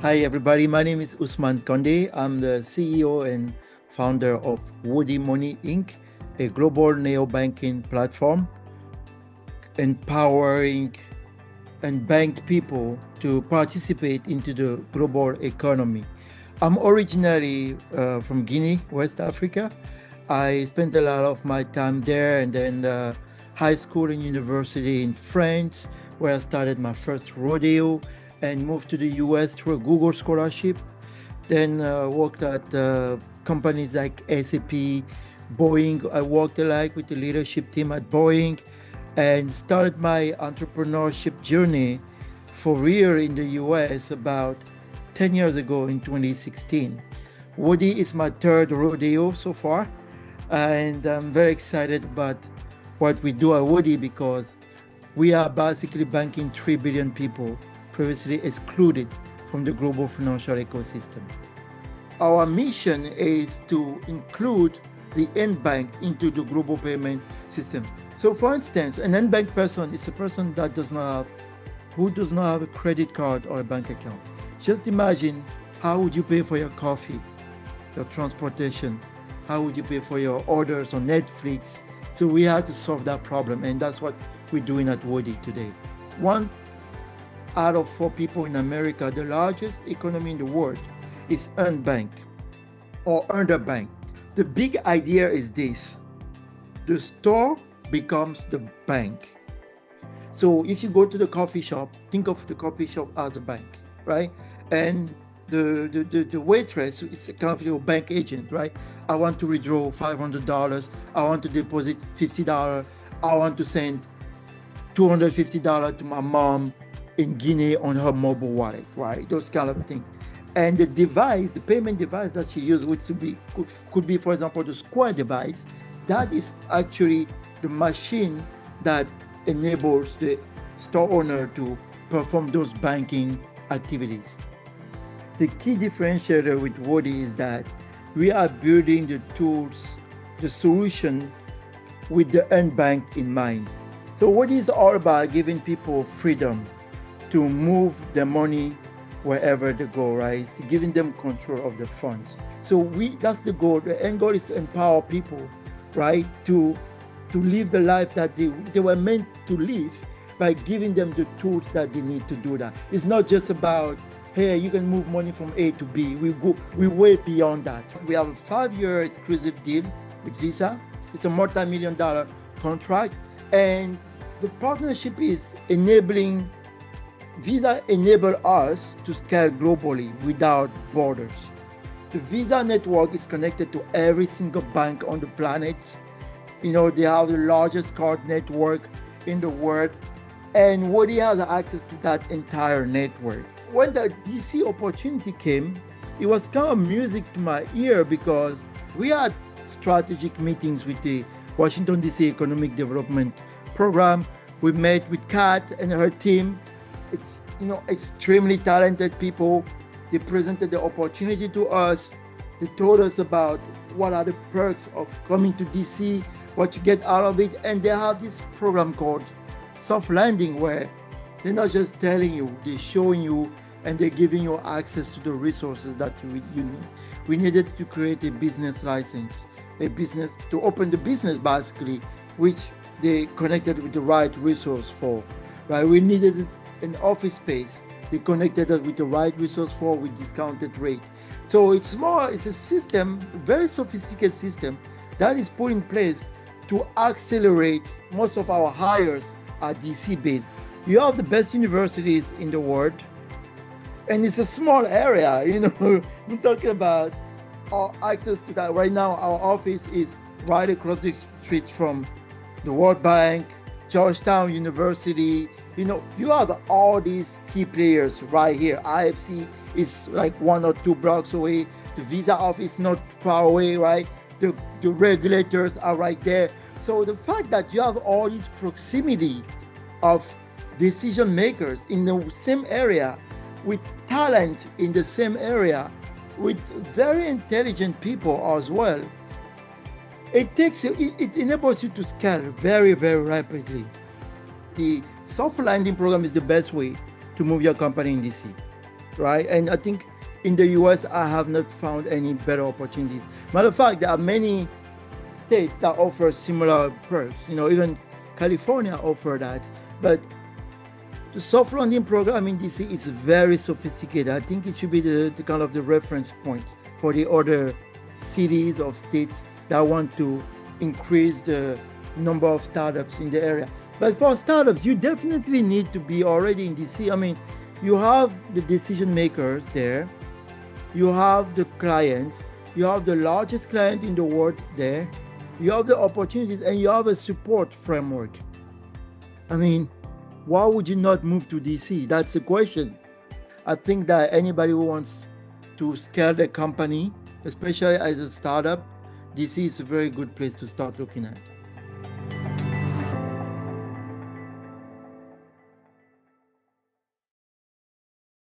Hi, everybody. My name is Ousmane Conde. I'm the CEO and founder of WODI Money Inc., a global neobanking platform empowering unbanked people to participate into the global economy. I'm originally from Guinea, West Africa. I spent a lot of my time there and then high school and university in France, where I started my first rodeo and moved to the US through a Google scholarship. Then worked at companies like SAP, Boeing. I worked alike with the leadership team at Boeing and started my entrepreneurship journey for real in the US about 10 years ago in 2016. WODI is my third rodeo so far, and I'm very excited about what we do at WODI because we are basically banking 3 billion people previously excluded from the global financial ecosystem. Our mission is to include the unbanked into the global payment system. So for instance, an unbanked person is a person that who does not have a credit card or a bank account. Just imagine, how would you pay for your coffee, your transportation? How would you pay for your orders on Netflix? So we had to solve that problem, and that's what we're doing at WODI today. 1 out of 4 people in America, the largest economy in the world, is unbanked or underbanked. The big idea is this: the store becomes the bank. So if you go to the coffee shop, think of the coffee shop as a bank, right? And the waitress is kind of your bank agent, right? I want to withdraw $500. I want to deposit $50. I want to send $250 to my mom in Guinea on her mobile wallet, right? Those kind of things. And the device, the payment device that she used, which could be, for example, the Square device, that is actually the machine that enables the store owner to perform those banking activities. The key differentiator with WODI is that we are building the tools, the solution with the unbanked in mind. So WODI is all about giving people freedom to move their money wherever they go, right? It's giving them control of the funds. So that's the goal. The end goal is to empower people, right? To live the life that they were meant to live by giving them the tools that they need to do that. It's not just about, hey, you can move money from A to B. We way beyond that. We have a 5-year exclusive deal with Visa. It's a multi-million-dollar contract. And the partnership is enabling, Visa enable us to scale globally without borders. The Visa network is connected to every single bank on the planet. You know, they have the largest card network in the world, and WODI has access to that entire network. When the DC opportunity came, it was kind of music to my ear because we had strategic meetings with the Washington DC Economic Development Program. We met with Kat and her team. It's, extremely talented people. They presented the opportunity to us. They told us about what are the perks of coming to DC, what you get out of it. And they have this program called Soft Landing, where they're not just telling you, they're showing you, and they're giving you access to the resources that you need. We needed to create a business license, to open the business basically, which they connected with the right resource for, right? We needed an office space. They connected us with the right resource for with discounted rate. So it's a system, a very sophisticated system that is put in place to accelerate most of our hires are DC based. You have the best universities in the world, and it's a small area, we're talking about our access to that. Right now, our office is right across the street from the World Bank, Georgetown University. You have all these key players right here. IFC is like 1 or 2 blocks away. The Visa office not far away, right? The regulators are right there. So the fact that you have all this proximity of decision makers in the same area, with talent in the same area, with very intelligent people as well, it enables you to scale very, very rapidly. The soft landing program is the best way to move your company in DC. right? And I think in the US, I have not found any better opportunities. Matter of fact, there are many states that offer similar perks. Even California offer that. But the soft landing program in DC is very sophisticated. I think it should be the kind of the reference point for the other cities or states that want to increase the number of startups in the area. But for startups, you definitely need to be already in DC. I mean, you have the decision makers there, you have the clients, you have the largest client in the world there, you have the opportunities, and you have a support framework. I mean, why would you not move to DC? That's the question. I think that anybody who wants to scale their company, especially as a startup, DC is a very good place to start looking at.